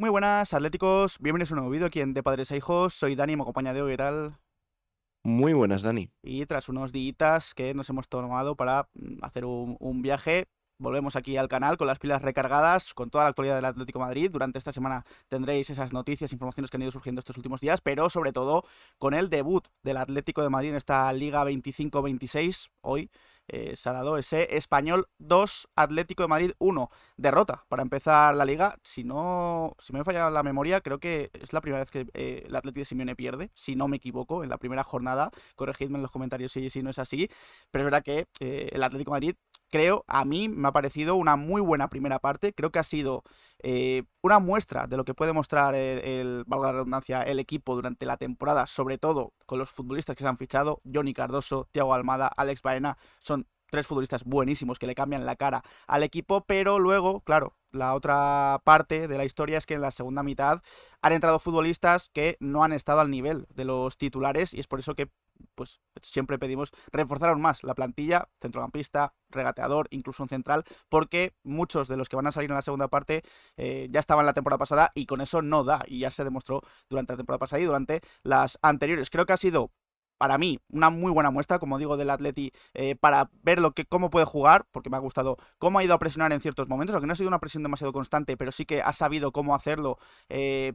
Muy buenas, atléticos. Bienvenidos a un nuevo vídeo aquí en De Padres a Hijos. Soy Dani, me acompaña Diego, ¿qué tal? Muy buenas, Dani. Y tras unos días que nos hemos tomado para hacer un viaje, volvemos aquí al canal con las pilas recargadas, con toda la actualidad del Atlético de Madrid. Durante esta semana tendréis esas noticias, informaciones que han ido surgiendo estos últimos días, pero sobre todo con el debut del Atlético de Madrid en esta Liga 25-26. Hoy se ha dado ese Español 2, Atlético de Madrid 1. Derrota para empezar la liga. Si no me falla la memoria, creo que es la primera vez que el Atlético de Simeone pierde, si no me equivoco, en la primera jornada. Corregidme en los comentarios si no es así. Pero es verdad que el Atlético de Madrid, creo, a mí me ha parecido una muy buena primera parte. Creo que ha sido una muestra de lo que puede mostrar valga la redundancia, el equipo durante la temporada, sobre todo con los futbolistas que se han fichado: Johnny Cardoso, Thiago Almada, Alex Baena. Son tres futbolistas buenísimos que le cambian la cara al equipo, pero luego, claro, la otra parte de la historia es que en la segunda mitad han entrado futbolistas que no han estado al nivel de los titulares, y es por eso que pues siempre pedimos reforzar aún más la plantilla: centrocampista, regateador, incluso un central, porque muchos de los que van a salir en la segunda parte ya estaban la temporada pasada y con eso no da, y ya se demostró durante la temporada pasada y durante las anteriores. Creo que ha sido, para mí, una muy buena muestra, como digo, del Atleti, para ver cómo puede jugar, porque me ha gustado cómo ha ido a presionar en ciertos momentos, aunque no ha sido una presión demasiado constante, pero sí que ha sabido cómo hacerlo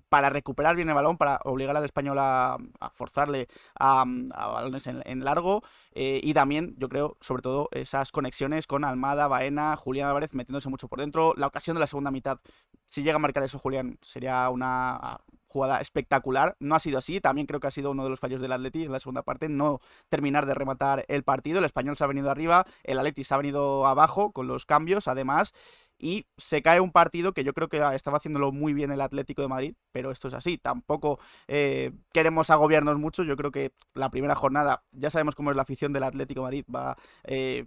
para recuperar bien el balón, para obligar al español a forzarle a balones en largo, y también, yo creo, sobre todo, esas conexiones con Almada, Baena, Julián Álvarez metiéndose mucho por dentro. La ocasión de la segunda mitad, si llega a marcar eso Julián, sería una jugada espectacular. No ha sido así. También creo que ha sido uno de los fallos del Atleti en la segunda parte, no terminar de rematar el partido. El español se ha venido arriba, el Atleti se ha venido abajo con los cambios, además, y se cae un partido que yo creo que estaba haciéndolo muy bien el Atlético de Madrid, pero esto es así. Tampoco queremos agobiarnos mucho. Yo creo que la primera jornada, ya sabemos cómo es la afición del Atlético de Madrid, va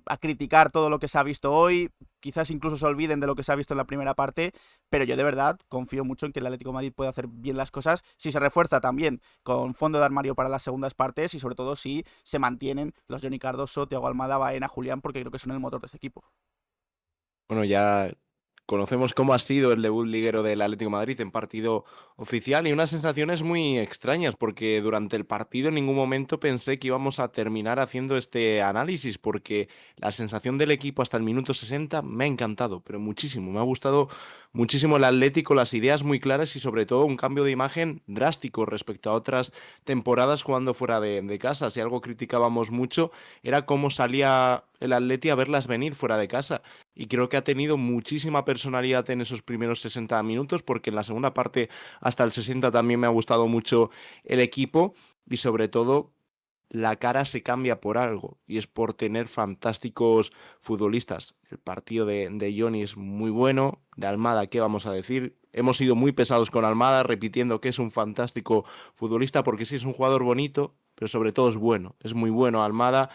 a criticar todo lo que se ha visto hoy, quizás incluso se olviden de lo que se ha visto en la primera parte, pero yo de verdad confío mucho en que el Atlético de Madrid puede hacer bien las cosas si se refuerza también con fondo de armario para las segundas partes, y sobre todo si se mantienen los Johnny Cardoso, Thiago Almada, Baena, Julián, porque creo que son el motor de este equipo. Bueno, ya conocemos cómo ha sido el debut liguero del Atlético de Madrid en partido oficial y unas sensaciones muy extrañas, porque durante el partido en ningún momento pensé que íbamos a terminar haciendo este análisis, porque la sensación del equipo hasta el minuto 60 me ha encantado, pero muchísimo. Me ha gustado muchísimo el Atlético, las ideas muy claras y sobre todo un cambio de imagen drástico respecto a otras temporadas jugando fuera de casa. Si algo criticábamos mucho era cómo salía el Atleti a verlas venir fuera de casa. Y creo que ha tenido muchísima personalidad en esos primeros 60 minutos, porque en la segunda parte hasta el 60 también me ha gustado mucho el equipo y sobre todo la cara se cambia por algo y es por tener fantásticos futbolistas. El partido de Johnny es muy bueno, de Almada, ¿qué vamos a decir? Hemos sido muy pesados con Almada, repitiendo que es un fantástico futbolista, porque sí es un jugador bonito, pero sobre todo es bueno, es muy bueno Almada.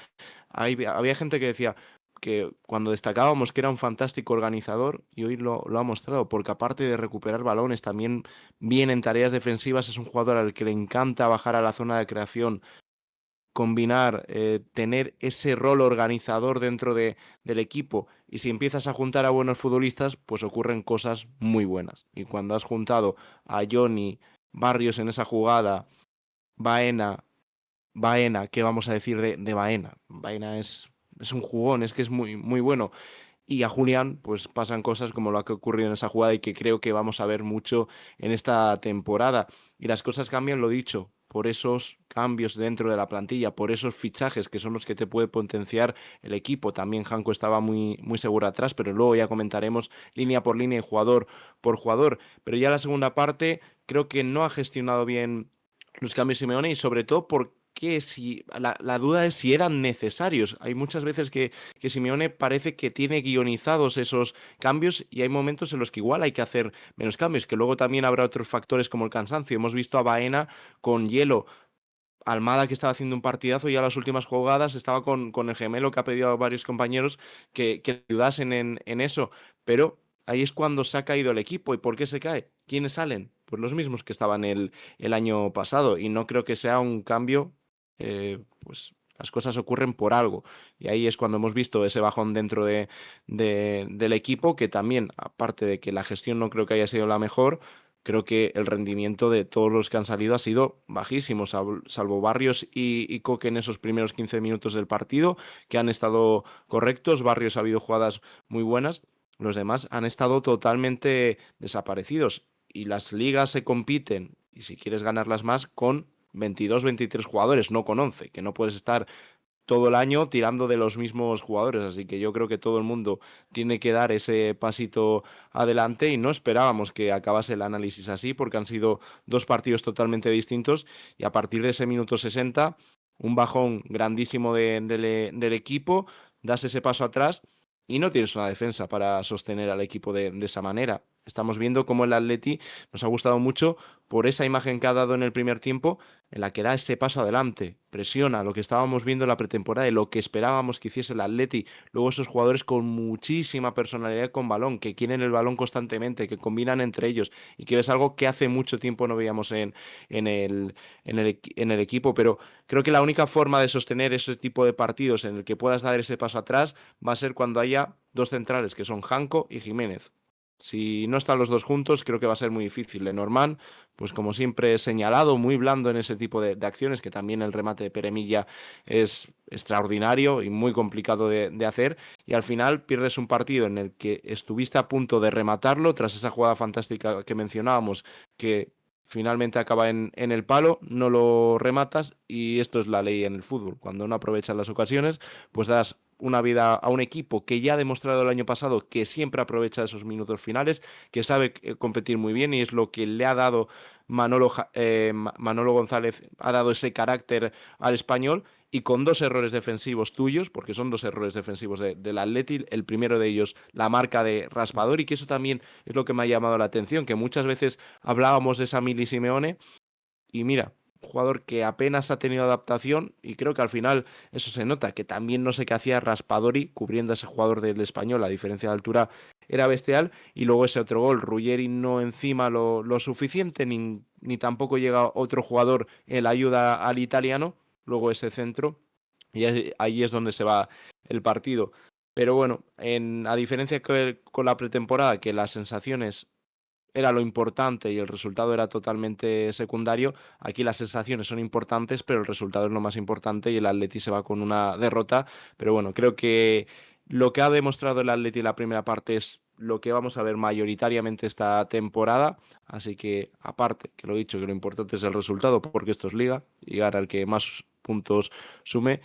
Había gente que decía que cuando destacábamos que era un fantástico organizador y hoy lo ha mostrado, porque aparte de recuperar balones, también bien en tareas defensivas, es un jugador al que le encanta bajar a la zona de creación, combinar, tener ese rol organizador dentro del equipo, y si empiezas a juntar a buenos futbolistas, pues ocurren cosas muy buenas. Y cuando has juntado a Johnny, Barrios en esa jugada, Baena, ¿qué vamos a decir de Baena? Baena es un jugón, es que es muy, muy bueno. Y a Julián, pues pasan cosas como lo que ha ocurrido en esa jugada y que creo que vamos a ver mucho en esta temporada. Y las cosas cambian, lo dicho, por esos cambios dentro de la plantilla, por esos fichajes que son los que te puede potenciar el equipo. También Janko estaba muy, muy seguro atrás, pero luego ya comentaremos línea por línea y jugador por jugador. Pero ya la segunda parte creo que no ha gestionado bien los cambios Simeone y sobre todo porque si la duda es si eran necesarios. Hay muchas veces que Simeone parece que tiene guionizados esos cambios y hay momentos en los que igual hay que hacer menos cambios, que luego también habrá otros factores como el cansancio. Hemos visto a Baena con hielo, Almada que estaba haciendo un partidazo y a las últimas jugadas estaba con el gemelo que ha pedido a varios compañeros que ayudasen en eso, pero ahí es cuando se ha caído el equipo. ¿Y por qué se cae? ¿Quiénes salen? Pues los mismos que estaban el año pasado, y no creo que sea un cambio, pues las cosas ocurren por algo. Y ahí es cuando hemos visto ese bajón dentro del equipo, que también, aparte de que la gestión no creo que haya sido la mejor, creo que el rendimiento de todos los que han salido ha sido bajísimo, salvo Barrios y Coque en esos primeros 15 minutos del partido, que han estado correctos. Barrios ha habido jugadas muy buenas. Los demás han estado totalmente desaparecidos. Y las ligas se compiten, y si quieres ganarlas más, con 22, 23 jugadores, no con 11, que no puedes estar todo el año tirando de los mismos jugadores, así que yo creo que todo el mundo tiene que dar ese pasito adelante y no esperábamos que acabase el análisis así porque han sido dos partidos totalmente distintos y a partir de ese minuto 60 un bajón grandísimo del equipo, das ese paso atrás y no tienes una defensa para sostener al equipo de esa manera. Estamos viendo cómo el Atleti nos ha gustado mucho por esa imagen que ha dado en el primer tiempo, en la que da ese paso adelante, presiona lo que estábamos viendo en la pretemporada y lo que esperábamos que hiciese el Atleti. Luego esos jugadores con muchísima personalidad con balón, que quieren el balón constantemente, que combinan entre ellos y que es algo que hace mucho tiempo no veíamos en el equipo. Pero creo que la única forma de sostener ese tipo de partidos en el que puedas dar ese paso atrás va a ser cuando haya dos centrales, que son Janko y Jiménez. Si no están los dos juntos, creo que va a ser muy difícil. Lenormand, pues como siempre he señalado, muy blando en ese tipo de acciones, que también el remate de Peremilla es extraordinario y muy complicado de hacer. Y al final pierdes un partido en el que estuviste a punto de rematarlo, tras esa jugada fantástica que mencionábamos, que finalmente acaba en el palo, no lo rematas y esto es la ley en el fútbol. Cuando no aprovechas las ocasiones, pues das una vida a un equipo que ya ha demostrado el año pasado que siempre aprovecha esos minutos finales, que sabe competir muy bien y es lo que le ha dado Manolo González, ha dado ese carácter al español y con dos errores defensivos tuyos, porque son dos errores defensivos del Atleti, el primero de ellos la marca de Raspadori, que eso también es lo que me ha llamado la atención, que muchas veces hablábamos de esa Mili Simeone y mira, un jugador que apenas ha tenido adaptación y creo que al final eso se nota, que también no sé qué hacía Raspadori cubriendo a ese jugador del Español, la diferencia de altura era bestial y luego ese otro gol, Ruggeri no encima lo suficiente ni tampoco llega otro jugador en la ayuda al italiano, luego ese centro y ahí es donde se va el partido. Pero bueno, a diferencia con la pretemporada, que las sensaciones era lo importante y el resultado era totalmente secundario. Aquí las sensaciones son importantes, pero el resultado es lo más importante y el Atleti se va con una derrota. Pero bueno, creo que lo que ha demostrado el Atleti en la primera parte es lo que vamos a ver mayoritariamente esta temporada. Así que, aparte, que lo he dicho, que lo importante es el resultado, porque esto es liga y gana el que más puntos sume.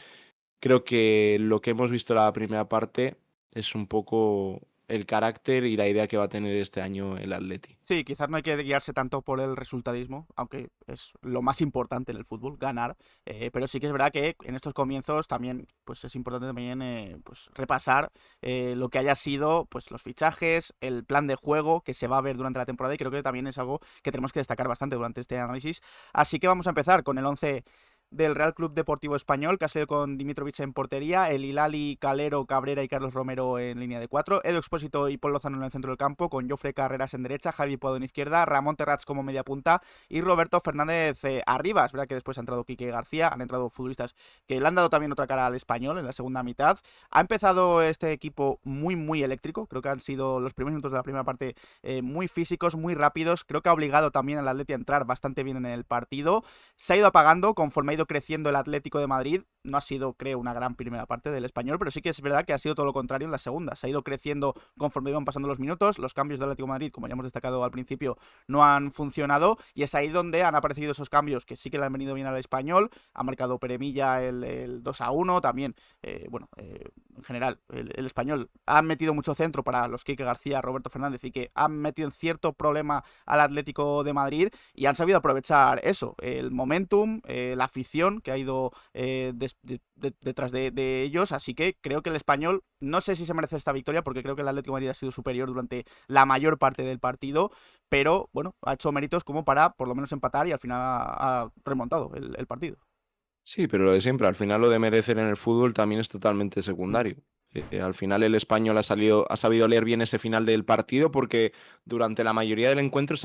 Creo que lo que hemos visto en la primera parte es un poco el carácter y la idea que va a tener este año el Atleti. Sí, quizás no hay que guiarse tanto por el resultadismo, aunque es lo más importante en el fútbol, ganar. Pero sí que es verdad que en estos comienzos también pues es importante también pues repasar lo que haya sido pues los fichajes, el plan de juego que se va a ver durante la temporada y creo que también es algo que tenemos que destacar bastante durante este análisis. Así que vamos a empezar con el 11 del Real Club Deportivo Español, que ha sido con Dimitrovic en portería, el Hilali, Calero, Cabrera y Carlos Romero en línea de 4, Edu Expósito y Paul Lozano en el centro del campo, con Jofre Carreras en derecha, Javi Puado en izquierda, Ramón Terrats como media punta y Roberto Fernández arriba. Es verdad que después ha entrado Quique García, han entrado futbolistas que le han dado también otra cara al Español en la segunda mitad. Ha empezado este equipo muy eléctrico, creo que han sido los primeros minutos de la primera parte muy físicos, muy rápidos, creo que ha obligado también al Atleti a entrar bastante bien en el partido. Se ha ido apagando conforme ha ido creciendo el Atlético de Madrid. No ha sido, creo, una gran primera parte del Español, pero sí que es verdad que ha sido todo lo contrario en la segunda. Se ha ido creciendo conforme iban pasando los minutos. Los cambios del Atlético de Madrid, como ya hemos destacado al principio, no han funcionado y es ahí donde han aparecido esos cambios que sí que le han venido bien al Español. Ha marcado Peremilla el 2-1 también. En general, el Español ha metido mucho centro para los Quique García, Roberto Fernández y que han metido en cierto problema al Atlético de Madrid y han sabido aprovechar eso, el momentum, la afición que ha ido detrás de ellos, así que creo que el Español, no sé si se merece esta victoria porque creo que el Atlético de Madrid ha sido superior durante la mayor parte del partido, pero bueno, ha hecho méritos como para por lo menos empatar y al final ha remontado el partido. Sí, pero lo de siempre, al final lo de merecer en el fútbol también es totalmente Mm. secundario. Al final el español ha sabido leer bien ese final del partido porque durante la mayoría del encuentro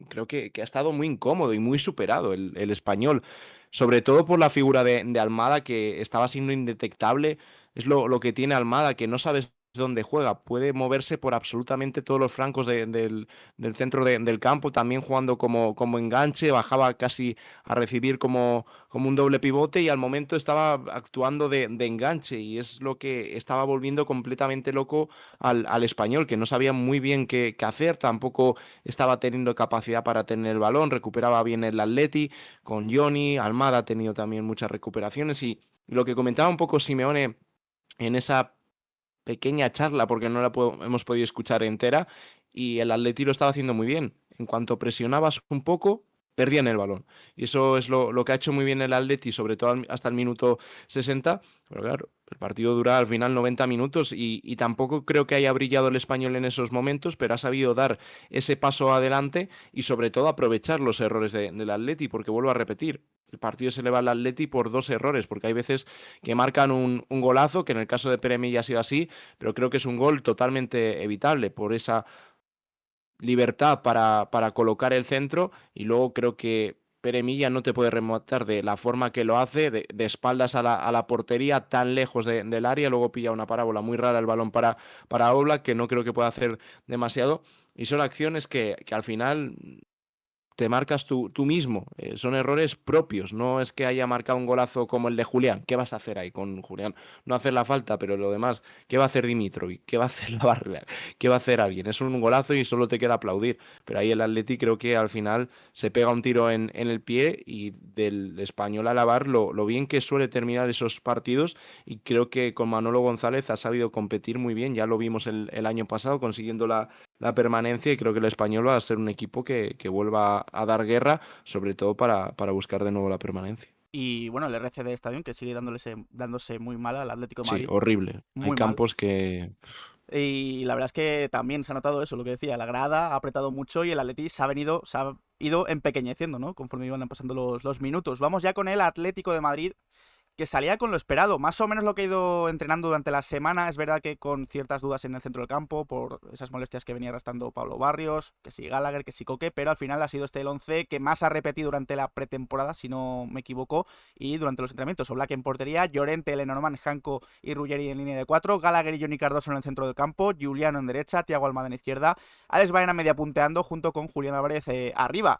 creo que ha estado muy incómodo y muy superado el español. Sobre todo por la figura de Almada que estaba siendo indetectable. Es lo que tiene Almada, que no sabes donde juega, puede moverse por absolutamente todos los flancos del centro del campo, también jugando como enganche, bajaba casi a recibir como un doble pivote y al momento estaba actuando de enganche y es lo que estaba volviendo completamente loco al español, que no sabía muy bien qué hacer, tampoco estaba teniendo capacidad para tener el balón, recuperaba bien el Atleti, con Johnny, Almada ha tenido también muchas recuperaciones y lo que comentaba un poco Simeone en esa pequeña charla, porque no la hemos podido escuchar entera, y el Atleti lo estaba haciendo muy bien. En cuanto presionabas un poco, perdían el balón. Y eso es lo que ha hecho muy bien el Atleti, sobre todo hasta el minuto 60. Pero claro, el partido dura al final 90 minutos y tampoco creo que haya brillado el español en esos momentos, pero ha sabido dar ese paso adelante y sobre todo aprovechar los errores del Atleti, porque vuelvo a repetir, el partido se le va al Atleti por 2 errores, porque hay veces que marcan un golazo, que en el caso de Pere Milla ha sido así, pero creo que es un gol totalmente evitable por esa libertad para colocar el centro y luego creo que Pere Milla no te puede rematar de la forma que lo hace, de espaldas a la portería, tan lejos del área, luego pilla una parábola muy rara el balón para Oblak, que no creo que pueda hacer demasiado, y son acciones que al final te marcas tú mismo. Son errores propios. No es que haya marcado un golazo como el de Julián. ¿Qué vas a hacer ahí con Julián? No hacer la falta, pero lo demás, ¿qué va a hacer Dimitrovic? ¿Qué va a hacer la Barrera? ¿Qué va a hacer alguien? Es un golazo y solo te queda aplaudir. Pero ahí el Atleti creo que al final se pega un tiro en el pie y del español alabar lo bien que suele terminar esos partidos y creo que con Manolo González ha sabido competir muy bien. Ya lo vimos el año pasado consiguiendo la permanencia y creo que el español va a ser un equipo que vuelva a dar guerra, sobre todo para buscar de nuevo la permanencia. Y bueno, el RCD Stadium que sigue dándose muy mal al Atlético de Sí, Madrid, horrible. Hay muy mal. campos que Y la verdad es que también se ha notado eso, lo que decía, la grada ha apretado mucho y el Atleti se ha ido empequeñeciendo, ¿no? Conforme iban pasando los minutos. Vamos ya con el Atlético de Madrid, que salía con lo esperado, más o menos lo que ha ido entrenando durante la semana. Es verdad que con ciertas dudas en el centro del campo por esas molestias que venía arrastrando Pablo Barrios, que si Gallagher, que si Coque, pero al final ha sido este el 11 que más ha repetido durante la pretemporada, si no me equivoco, y durante los entrenamientos. Oblak en portería, Llorente, Lenormand, Janko y Ruggeri en línea de 4, Gallagher y Johnny Cardoso en el centro del campo, Juliano en derecha, Thiago Almada en izquierda, Alex Baena media punteando junto con Julián Álvarez arriba.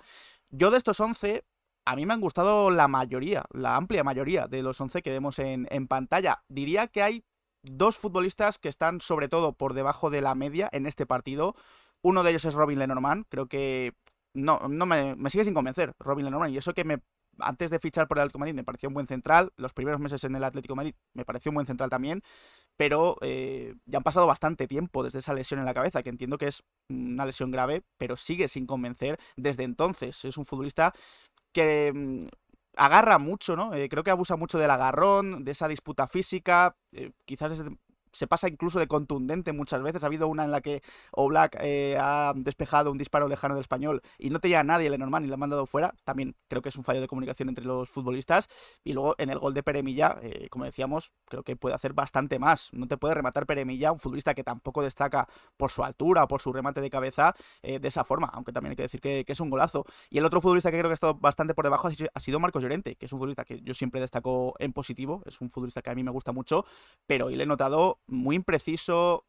Yo de estos 11, a mí me han gustado la mayoría, la amplia mayoría de los 11 que vemos en pantalla. Diría que hay dos futbolistas que están sobre todo por debajo de la media en este partido. Uno de ellos es Robin Lenormand. Creo que no me sigue sin convencer Robin Lenormand. Y eso que antes de fichar por el Atlético de Madrid me pareció un buen central. Los primeros meses en el Atlético de Madrid me pareció un buen central también. Pero ya han pasado bastante tiempo desde esa lesión en la cabeza, que entiendo que es una lesión grave, pero sigue sin convencer desde entonces. Es un futbolista que agarra mucho, ¿no? Creo que abusa mucho del agarrón, de esa disputa física, quizás se pasa incluso de contundente muchas veces. Ha habido una en la que Oblak ha despejado un disparo lejano del español y no tenía a nadie Lenormand y lo ha mandado fuera. También creo que es un fallo de comunicación entre los futbolistas. Y luego en el gol de Pere Milla, como decíamos, creo que puede hacer bastante más. No te puede rematar Pere Milla, un futbolista que tampoco destaca por su altura o por su remate de cabeza de esa forma, aunque también hay que decir que es un golazo. Y el otro futbolista que creo que ha estado bastante por debajo ha sido Marcos Llorente, que es un futbolista que yo siempre destaco en positivo, es un futbolista que a mí me gusta mucho, pero hoy le he notado muy impreciso,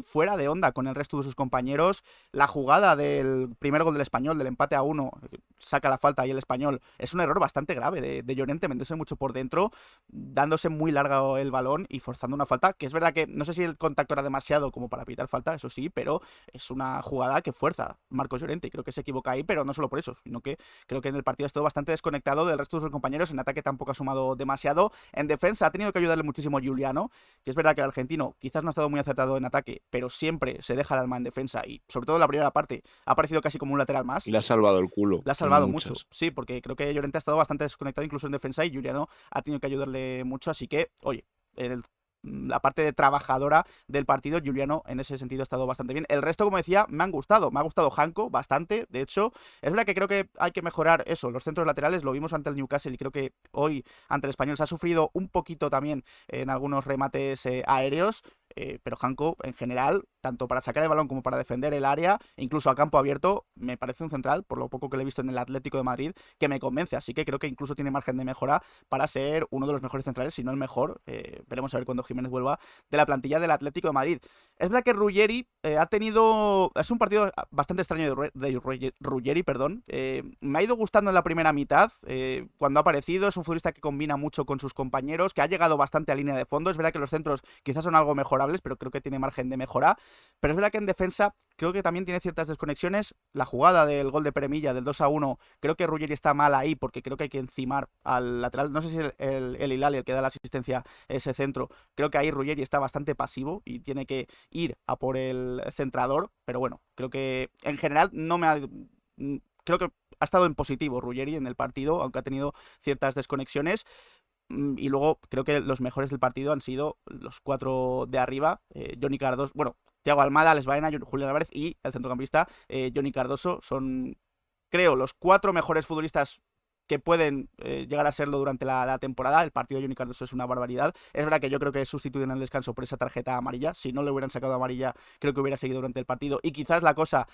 fuera de onda con el resto de sus compañeros. La jugada del primer gol del Español, del empate a 1, saca la falta y el Español, es un error bastante grave de Llorente, metiéndose mucho por dentro, dándose muy largo el balón y forzando una falta, que es verdad que no sé si el contacto era demasiado como para pitar falta, eso sí, pero es una jugada que fuerza Marcos Llorente y creo que se equivoca ahí, pero no solo por eso, sino que creo que en el partido ha estado bastante desconectado del resto de sus compañeros. En ataque tampoco ha sumado demasiado, en defensa ha tenido que ayudarle muchísimo Juliano, que es verdad que el argentino quizás no ha estado muy acertado en ataque, pero siempre se deja el alma en defensa y sobre todo en la primera parte ha parecido casi como un lateral y más. le ha salvado el culo La ha en salvado mucho, muchas. sí, porque creo que Llorente ha estado bastante desconectado incluso en defensa y Juliano ha tenido que ayudarle mucho, así que, oye, en la parte de trabajadora del partido, Juliano en ese sentido ha estado bastante bien. El resto, como decía, me ha gustado Janko bastante, de hecho, es verdad que creo que hay que mejorar eso, los centros laterales, lo vimos ante el Newcastle y creo que hoy ante el Español se ha sufrido un poquito también en algunos remates aéreos, pero Janko en general tanto para sacar el balón como para defender el área, incluso a campo abierto, me parece un central, por lo poco que le he visto en el Atlético de Madrid, que me convence, así que creo que incluso tiene margen de mejora para ser uno de los mejores centrales, si no el mejor. Veremos a ver cuando Jiménez vuelva de la plantilla del Atlético de Madrid. Es verdad que Ruggeri ha tenido... Es un partido bastante extraño de Ruggeri, perdón. Me ha ido gustando en la primera mitad, cuando ha aparecido. Es un futbolista que combina mucho con sus compañeros, que ha llegado bastante a línea de fondo. Es verdad que los centros quizás son algo mejorables, pero creo que tiene margen de mejora. Pero es verdad que en defensa creo que también tiene ciertas desconexiones. La jugada del gol de Peremilla, del 2-1, creo que Ruggeri está mal ahí, porque creo que hay que encimar al lateral. No sé si el Hilali, el que da la asistencia a ese centro, creo que ahí Ruggeri está bastante pasivo y tiene que ir a por el centrador. Pero bueno, creo que en general no me ha... Creo que ha estado en positivo Ruggeri en el partido, aunque ha tenido ciertas desconexiones. Y luego creo que los mejores del partido han sido los 4 de arriba. Johnny Cardoso, bueno, Thiago Almada, Alex Baena, Julián Álvarez y el centrocampista Johnny Cardoso. Son, creo, los 4 mejores futbolistas que pueden llegar a serlo durante la temporada. El partido de Johnny Cardoso es una barbaridad. Es verdad que yo creo que es sustituido en el descanso por esa tarjeta amarilla. Si no le hubieran sacado amarilla, creo que hubiera seguido durante el partido. Y quizás la cosa,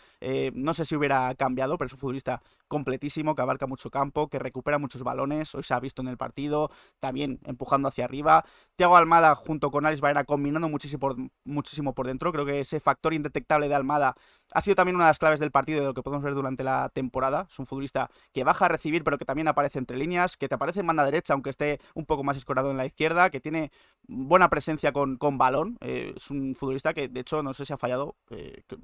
no sé si hubiera cambiado, pero es un futbolista completísimo, que abarca mucho campo, que recupera muchos balones. Hoy se ha visto en el partido, también empujando hacia arriba. Thiago Almada junto con Alex Baena combinando muchísimo por dentro. Creo que ese factor indetectable de Almada ha sido también una de las claves del partido, de lo que podemos ver durante la temporada. Es un futbolista que baja a recibir, pero que también aparece entre líneas, que te aparece en banda derecha, aunque esté un poco más escorado en la izquierda, que tiene buena presencia con balón. Es un futbolista que, de hecho, no sé si ha fallado.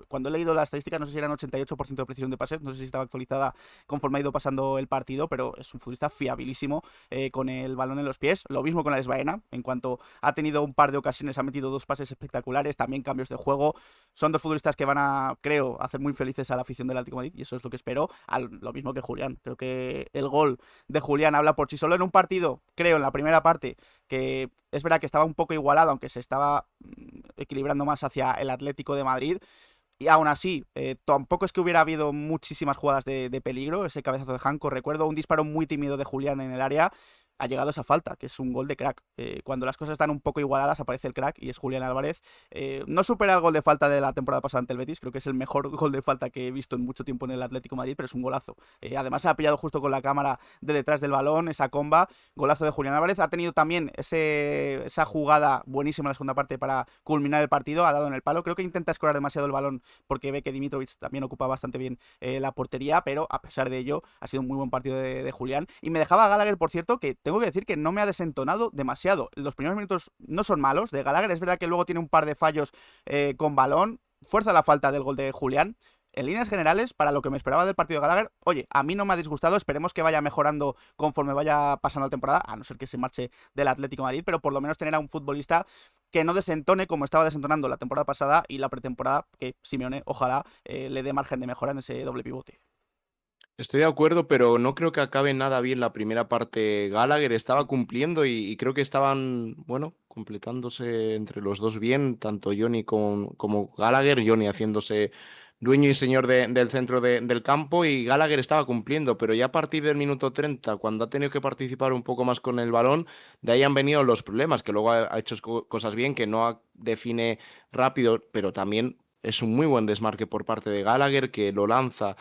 Cuando he leído la estadística, no sé si eran 88% de precisión de pases, no sé si estaba actualizada conforme ha ido pasando el partido, pero es un futbolista fiabilísimo con el balón en los pies. Lo mismo con Alex Baena, en cuanto ha tenido un par de ocasiones, ha metido 2 pases espectaculares, también cambios de juego. Son 2 futbolistas que van a, creo, hacer muy felices a la afición del Atlético de Madrid, y eso es lo que espero. Lo mismo que Julián. Creo que el gol de Julián habla por sí solo en un partido, creo, en la primera parte, que es verdad que estaba un poco igualado, aunque se estaba equilibrando más hacia el Atlético de Madrid. Y aún así, tampoco es que hubiera habido muchísimas jugadas de peligro. Ese cabezazo de Janko, recuerdo un disparo muy tímido de Julián en el área. Ha llegado esa falta, que es un gol de crack. Cuando las cosas están un poco igualadas, aparece el crack y es Julián Álvarez. No supera el gol de falta de la temporada pasada ante el Betis, creo que es el mejor gol de falta que he visto en mucho tiempo en el Atlético de Madrid, pero es un golazo. Además, se ha pillado justo con la cámara de detrás del balón, esa comba. Golazo de Julián Álvarez. Ha tenido también esa jugada buenísima en la segunda parte para culminar el partido. Ha dado en el palo. Creo que intenta escorar demasiado el balón porque ve que Dimitrovic también ocupa bastante bien la portería, pero a pesar de ello, ha sido un muy buen partido de Julián. Y me dejaba Gallagher, por cierto, que tengo que decir que no me ha desentonado demasiado. Los primeros minutos no son malos de Gallagher. Es verdad que luego tiene un par de fallos con balón. Fuerza la falta del gol de Julián. En líneas generales, para lo que me esperaba del partido de Gallagher, oye, a mí no me ha disgustado. Esperemos que vaya mejorando conforme vaya pasando la temporada, a no ser que se marche del Atlético de Madrid, pero por lo menos tener a un futbolista que no desentone como estaba desentonando la temporada pasada y la pretemporada, que Simeone ojalá le dé margen de mejora en ese doble pivote. Estoy de acuerdo, pero no creo que acabe nada bien la primera parte. Gallagher estaba cumpliendo y creo que estaban, bueno, completándose entre los dos bien, tanto Johnny como Gallagher. Johnny haciéndose dueño y señor del centro del campo y Gallagher estaba cumpliendo, pero ya a partir del minuto 30, cuando ha tenido que participar un poco más con el balón, de ahí han venido los problemas, que luego ha hecho cosas bien, que define rápido, pero también es un muy buen desmarque por parte de Gallagher, que lo lanza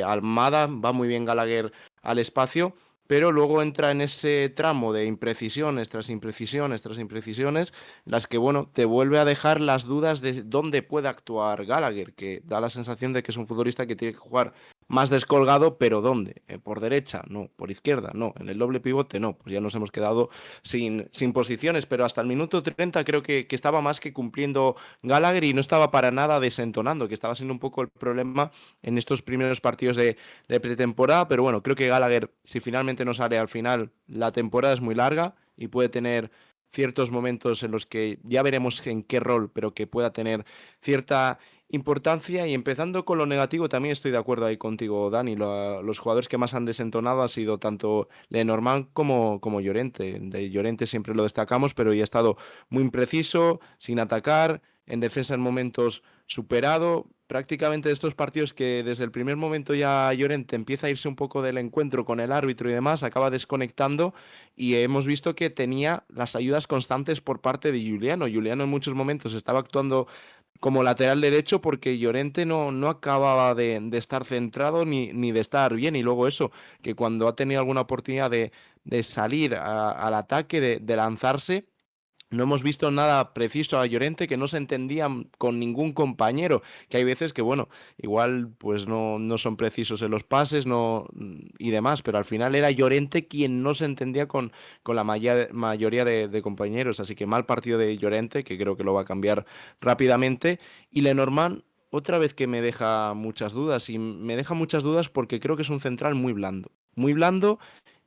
Almada, va muy bien Gallagher al espacio, pero luego entra en ese tramo de imprecisiones tras imprecisiones tras imprecisiones, las que, bueno, te vuelve a dejar las dudas de dónde puede actuar Gallagher, que da la sensación de que es un futbolista que tiene que jugar más descolgado, pero ¿dónde? ¿Por derecha? No. ¿Por izquierda? No. ¿En el doble pivote? No. Pues ya nos hemos quedado sin posiciones, pero hasta el minuto 30 creo que estaba más que cumpliendo Gallagher y no estaba para nada desentonando, que estaba siendo un poco el problema en estos primeros partidos de pretemporada, pero bueno, creo que Gallagher, si finalmente no sale al final, la temporada es muy larga y puede tener ciertos momentos en los que ya veremos en qué rol, pero que pueda tener cierta importancia. Y empezando con lo negativo, también estoy de acuerdo ahí contigo, Dani. Los jugadores que más han desentonado han sido tanto Lenormand como Llorente. De Llorente siempre lo destacamos, pero ya ha estado muy impreciso, sin atacar, en defensa en momentos superado. Prácticamente de estos partidos que desde el primer momento ya Llorente empieza a irse un poco del encuentro con el árbitro y demás, acaba desconectando y hemos visto que tenía las ayudas constantes por parte de Juliano. Juliano en muchos momentos estaba actuando como lateral derecho porque Llorente no acababa de estar centrado ni de estar bien. Y luego eso, que cuando ha tenido alguna oportunidad de salir al ataque, de lanzarse, no hemos visto nada preciso a Llorente, que no se entendía con ningún compañero, que hay veces que, bueno, igual pues no son precisos en los pases y demás, pero al final era Llorente quien no se entendía con la mayoría de compañeros, así que mal partido de Llorente, que creo que lo va a cambiar rápidamente, y Lenormand, otra vez que me deja muchas dudas, y me deja muchas dudas porque creo que es un central muy blando,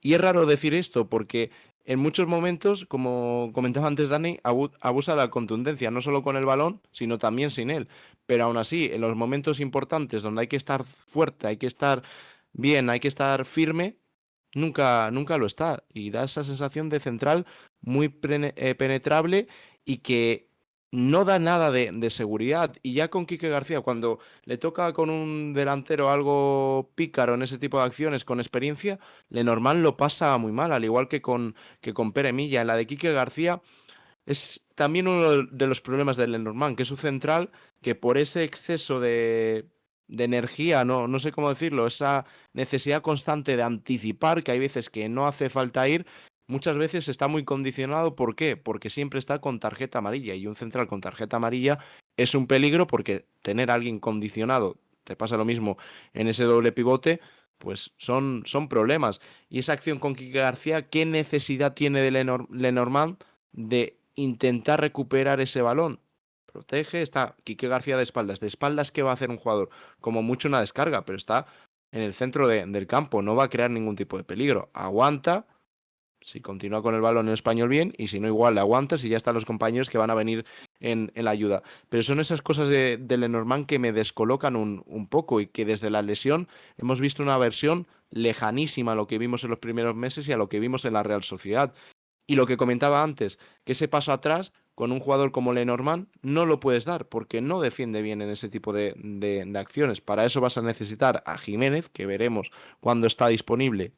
y es raro decir esto porque en muchos momentos, como comentaba antes Dani, abusa de la contundencia, no solo con el balón, sino también sin él. Pero aún así, en los momentos importantes donde hay que estar fuerte, hay que estar bien, hay que estar firme, nunca lo está. Y da esa sensación de central muy penetrable y que no da nada de seguridad. Y ya con Quique García, cuando le toca con un delantero algo pícaro en ese tipo de acciones, con experiencia, Lenormand lo pasa muy mal, al igual que con Pere Milla. En la de Quique García es también uno de los problemas del Lenormand, que es su central, que por ese exceso de energía, no sé cómo decirlo, esa necesidad constante de anticipar, que hay veces que no hace falta ir, muchas veces está muy condicionado. ¿Por qué? Porque siempre está con tarjeta amarilla, y un central con tarjeta amarilla es un peligro porque tener a alguien condicionado, te pasa lo mismo en ese doble pivote, pues son problemas. Y esa acción con Quique García, ¿qué necesidad tiene de Lenormand de intentar recuperar ese balón? Protege, está Quique García de espaldas. ¿De espaldas qué va a hacer un jugador? Como mucho una descarga, pero está en el centro del campo, no va a crear ningún tipo de peligro. Aguanta, si continúa con el balón en español bien, y si no, igual le aguantas y ya están los compañeros que van a venir en la ayuda. Pero son esas cosas de Lenormand que me descolocan un poco, y que desde la lesión hemos visto una versión lejanísima a lo que vimos en los primeros meses y a lo que vimos en la Real Sociedad. Y lo que comentaba antes, que ese paso atrás con un jugador como Lenormand no lo puedes dar porque no defiende bien en ese tipo de acciones. Para eso vas a necesitar a Jiménez, que veremos cuándo está disponible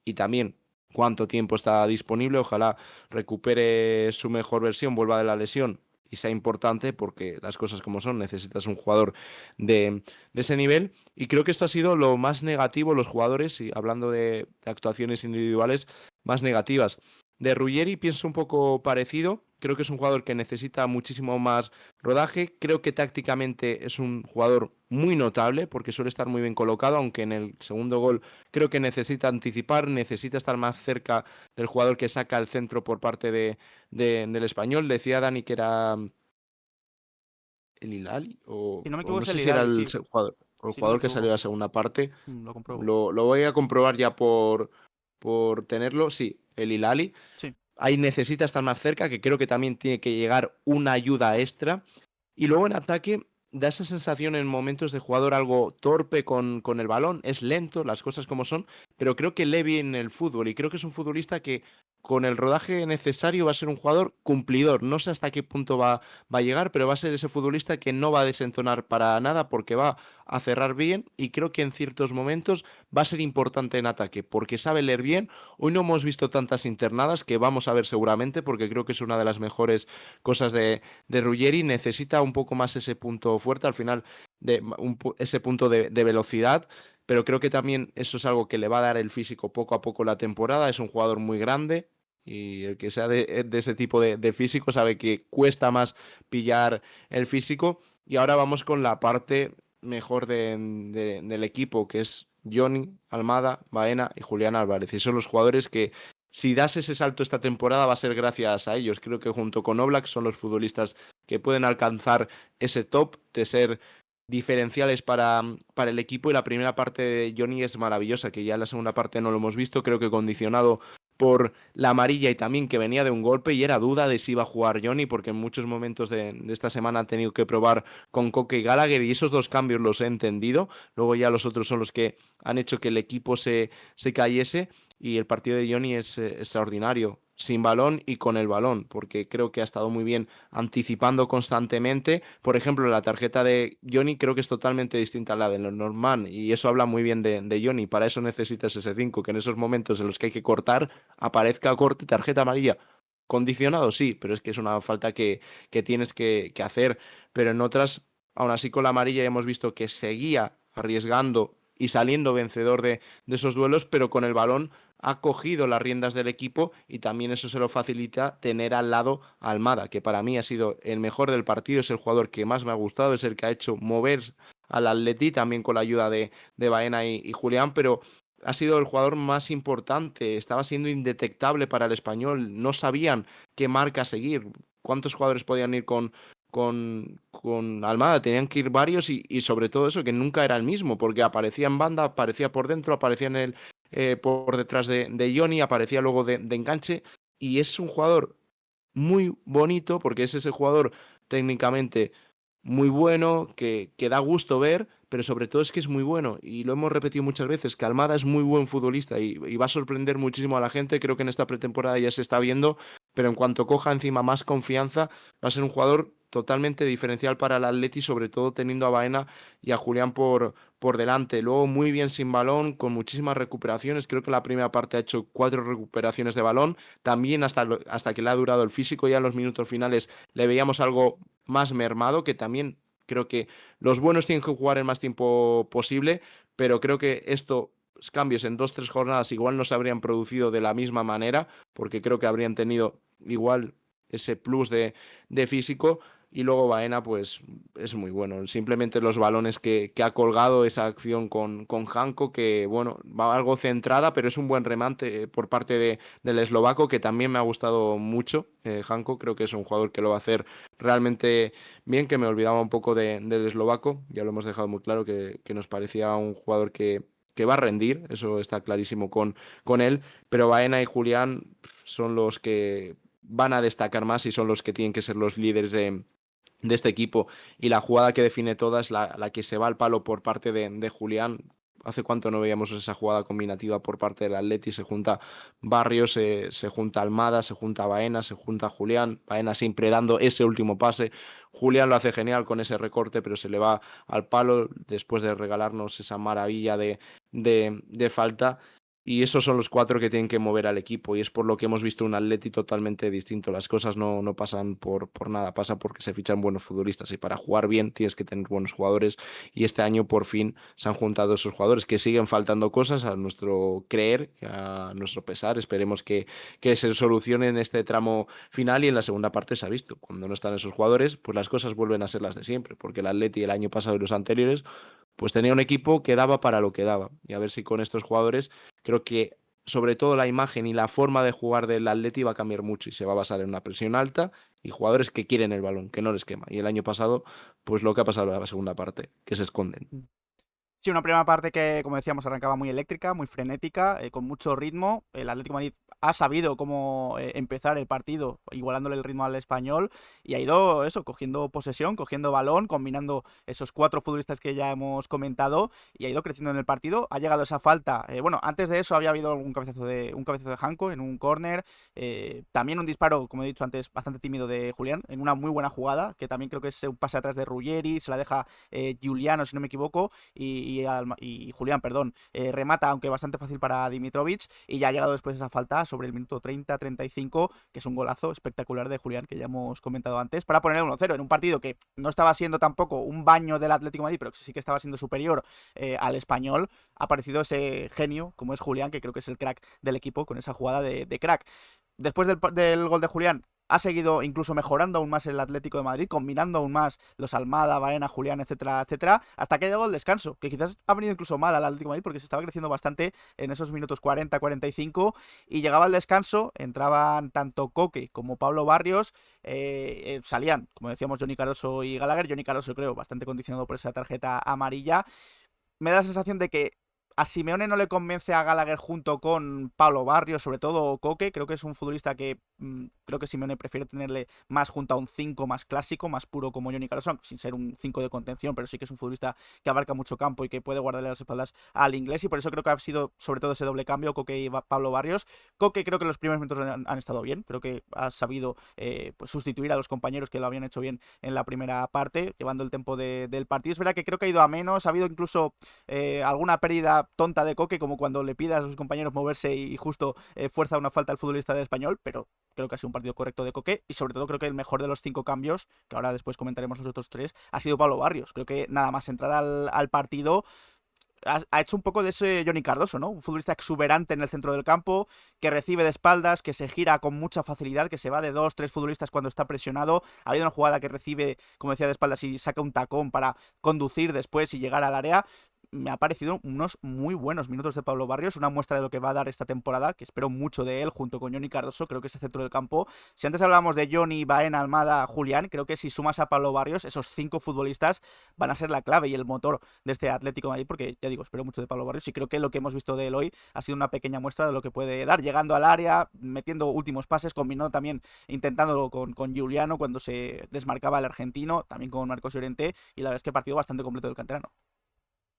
y también cuánto tiempo está disponible. Ojalá recupere su mejor versión, vuelva de la lesión y sea importante, porque las cosas como son, necesitas un jugador de ese nivel. Y creo que esto ha sido lo más negativo, los jugadores, y hablando de actuaciones individuales más negativas. De Ruggeri pienso un poco parecido. Creo que es un jugador que necesita muchísimo más rodaje. Creo que tácticamente es un jugador muy notable porque suele estar muy bien colocado, aunque en el segundo gol creo que necesita anticipar, necesita estar más cerca del jugador que saca el centro por parte del español. Decía Dani que era el Hilali, Si no me o equivoco no es sé el si era Hilali, el sí. jugador, o el Si no me jugador que salió equivoco. de la segunda parte. Lo compruebo. Lo voy a comprobar ya por tenerlo. Sí, el Hilali. Sí. Ahí necesita estar más cerca, que creo que también tiene que llegar una ayuda extra. Y luego en ataque da esa sensación en momentos de jugador algo torpe con el balón, es lento, las cosas como son, pero creo que lee bien el fútbol y creo que es un futbolista que con el rodaje necesario va a ser un jugador cumplidor. No sé hasta qué punto va a llegar, pero va a ser ese futbolista que no va a desentonar para nada porque va a cerrar bien, y creo que en ciertos momentos va a ser importante en ataque porque sabe leer bien. Hoy no hemos visto tantas internadas, que vamos a ver seguramente porque creo que es una de las mejores cosas de Ruggeri. Necesita un poco más ese punto fuerte al final, ese punto de velocidad, pero creo que también eso es algo que le va a dar el físico poco a poco la temporada. Es un jugador muy grande, y el que sea de ese tipo de físico sabe que cuesta más pillar el físico. Y ahora vamos con la parte mejor del equipo, que es Johnny, Almada, Baena y Julián Álvarez. Y son los jugadores que, si das ese salto esta temporada, va a ser gracias a ellos. Creo que junto con Oblak son los futbolistas que pueden alcanzar ese top de ser diferenciales para el equipo. Y la primera parte de Johnny es maravillosa, que ya en la segunda parte no lo hemos visto, creo que condicionado por la amarilla y también que venía de un golpe, y era duda de si iba a jugar Johnny porque en muchos momentos de esta semana ha tenido que probar con Coque y Gallagher, y esos dos cambios los he entendido. Luego ya los otros son los que han hecho que el equipo se cayese, y el partido de Johnny es extraordinario. sin balón y con el balón, porque creo que ha estado muy bien anticipando constantemente. Por ejemplo, la tarjeta de Johnny creo que es totalmente distinta a la de Norman y eso habla muy bien de Johnny. Para eso necesitas ese 5 que en esos momentos en los que hay que cortar, aparezca corte, tarjeta amarilla. Condicionado, sí, pero es que es una falta que tienes que hacer. Pero en otras, aún así con la amarilla hemos visto que seguía arriesgando y saliendo vencedor de esos duelos, pero con el balón ha cogido las riendas del equipo y también eso se lo facilita tener al lado a Almada, que para mí ha sido el mejor del partido, es el jugador que más me ha gustado, es el que ha hecho mover al Atleti, también con la ayuda de Baena y Julián, pero ha sido el jugador más importante, estaba siendo indetectable para el Español, no sabían qué marca seguir, cuántos jugadores podían ir con Almada, tenían que ir varios y sobre todo eso, que nunca era el mismo, porque aparecía en banda, aparecía por dentro, aparecía por detrás de Johnny, aparecía luego de enganche, y es un jugador muy bonito, porque es ese jugador técnicamente muy bueno, que da gusto ver, pero sobre todo es que es muy bueno, y lo hemos repetido muchas veces, que Almada es muy buen futbolista y va a sorprender muchísimo a la gente, creo que en esta pretemporada ya se está viendo, pero en cuanto coja encima más confianza, va a ser un jugador totalmente diferencial para el Atleti, sobre todo teniendo a Baena y a Julián por delante. Luego muy bien sin balón, con muchísimas recuperaciones. Creo que la primera parte ha hecho 4 recuperaciones de balón. También hasta que le ha durado el físico, ya en los minutos finales le veíamos algo más mermado, que también creo que los buenos tienen que jugar el más tiempo posible, pero creo que estos cambios en 2 3 jornadas igual no se habrían producido de la misma manera, porque creo que habrían tenido igual ese plus de físico. Y luego Baena, pues es muy bueno. Simplemente los balones que ha colgado, esa acción con Janko, que bueno, va algo centrada, pero es un buen remate por parte del eslovaco, que también me ha gustado mucho. Janko, creo que es un jugador que lo va a hacer realmente bien, que me olvidaba un poco del eslovaco. Ya lo hemos dejado muy claro que nos parecía un jugador que va a rendir, eso está clarísimo con él, pero Baena y Julián son los que van a destacar más y son los que tienen que ser los líderes de este equipo. Y la jugada que define toda es la que se va al palo por parte de Julián. ¿Hace cuánto no veíamos esa jugada combinativa por parte del Atleti? Se junta Barrios, se junta Almada, se junta Baena, se junta Julián. Baena siempre dando ese último pase. Julián lo hace genial con ese recorte, pero se le va al palo después de regalarnos esa maravilla de falta. Y esos son los 4 que tienen que mover al equipo y es por lo que hemos visto un Atleti totalmente distinto. Las cosas no pasan por nada, pasa porque se fichan buenos futbolistas y para jugar bien tienes que tener buenos jugadores y este año por fin se han juntado esos jugadores, que siguen faltando cosas a nuestro creer, a nuestro pesar. Esperemos que se solucione en este tramo final y en la segunda parte se ha visto. Cuando no están esos jugadores, pues las cosas vuelven a ser las de siempre, porque el Atleti el año pasado y los anteriores pues tenía un equipo que daba para lo que daba. Y a ver si con estos jugadores creo que sobre todo la imagen y la forma de jugar del Atleti va a cambiar mucho y se va a basar en una presión alta y jugadores que quieren el balón, que no les quema. Y el año pasado, pues lo que ha pasado en la segunda parte, que se esconden. Sí, una primera parte que, como decíamos, arrancaba muy eléctrica, muy frenética, con mucho ritmo. El Atlético de Madrid ha sabido cómo empezar el partido, igualándole el ritmo al Español, y ha ido eso, cogiendo posesión, cogiendo balón, combinando esos 4 futbolistas que ya hemos comentado, y ha ido creciendo en el partido. Ha llegado esa falta. Bueno, antes de eso había habido un cabezazo de Janko en un córner, también un disparo, como he dicho antes, bastante tímido de Julián, en una muy buena jugada, que también creo que es un pase atrás de Ruggeri, se la deja Giuliano, si no me equivoco, y Julián, perdón, remata, aunque bastante fácil para Dimitrovic, y ya ha llegado después esa falta sobre el minuto 30-35, que es un golazo espectacular de Julián, que ya hemos comentado antes, para poner el 1-0 en un partido que no estaba siendo tampoco un baño del Atlético de Madrid, pero que sí que estaba siendo superior al Español. Ha aparecido ese genio, como es Julián, que creo que es el crack del equipo, con esa jugada de crack. Después del gol de Julián, ha seguido incluso mejorando aún más el Atlético de Madrid, combinando aún más los Almada, Baena, Julián, etcétera, etcétera, hasta que ha llegado el descanso, que quizás ha venido incluso mal al Atlético de Madrid porque se estaba creciendo bastante en esos minutos 40-45 y llegaba el descanso, entraban tanto Coque como Pablo Barrios, salían, como decíamos, Johnny Cardoso y Gallagher. Johnny Cardoso creo bastante condicionado por esa tarjeta amarilla. Me da la sensación de que a Simeone no le convence a Gallagher junto con Pablo Barrios, sobre todo Coque. Creo que es un futbolista que creo que Simeone prefiere tenerle más junto a un 5 más clásico, más puro como Johnny Carlson, sin ser un 5 de contención, pero sí que es un futbolista que abarca mucho campo y que puede guardarle las espaldas al inglés. Y por eso creo que ha sido sobre todo ese doble cambio, Coque y Pablo Barrios. Coque creo que los primeros minutos han estado bien, creo que ha sabido pues sustituir a los compañeros que lo habían hecho bien en la primera parte, llevando el tiempo del partido. Es verdad que creo que ha ido a menos, ha habido incluso alguna pérdida tonta de Coque, como cuando le pide a sus compañeros moverse y justo fuerza una falta al futbolista del Español, pero creo que ha sido un partido correcto de Coque y sobre todo creo que el mejor de los 5 cambios, que ahora después comentaremos los otros 3, ha sido Pablo Barrios. Creo que nada más entrar al partido ha hecho un poco de ese Johnny Cardoso, ¿no? Un futbolista exuberante en el centro del campo, que recibe de espaldas, que se gira con mucha facilidad, que se va de 2, 3 futbolistas cuando está presionado. Ha habido una jugada que recibe, como decía, de espaldas y saca un tacón para conducir después y llegar al área. Me ha parecido unos muy buenos minutos de Pablo Barrios, una muestra de lo que va a dar esta temporada, que espero mucho de él junto con Johnny Cardoso. Creo que ese centro del campo, si antes hablábamos de Johnny, Baena, Almada, Julián, creo que si sumas a Pablo Barrios, esos 5 futbolistas van a ser la clave y el motor de este Atlético de Madrid, porque ya digo, espero mucho de Pablo Barrios y creo que lo que hemos visto de él hoy ha sido una pequeña muestra de lo que puede dar, llegando al área, metiendo últimos pases, combinando también, intentándolo con Giuliano cuando se desmarcaba el argentino, también con Marcos Llorente, y la verdad es que partido bastante completo del canterano.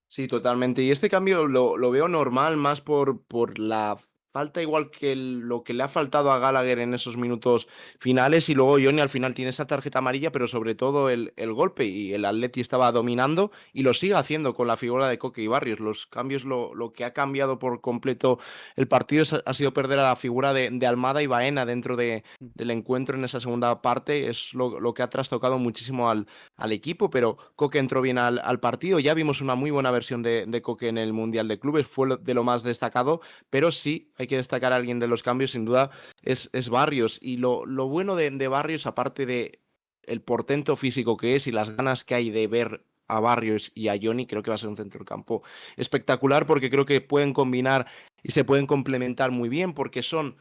Sí, totalmente. Y este cambio lo veo normal más por la falta igual que lo que le ha faltado a Gallagher en esos minutos finales y luego Johnny al final tiene esa tarjeta amarilla, pero sobre todo el golpe y el Atleti estaba dominando y lo sigue haciendo con la figura de Coque y Barrios. Los cambios, lo que ha cambiado por completo el partido ha sido perder a la figura de Almada y Baena dentro del encuentro en esa segunda parte. Es lo que ha trastocado muchísimo al equipo, pero Coque entró bien al partido. Ya vimos una muy buena versión de Coque en el Mundial de Clubes, fue de lo más destacado, pero sí hay que destacar a alguien de los cambios, sin duda, es Barrios. Y lo bueno de Barrios, aparte de el portento físico que es y las ganas que hay de ver a Barrios y a Johnny, creo que va a ser un centrocampo espectacular porque creo que pueden combinar y se pueden complementar muy bien porque son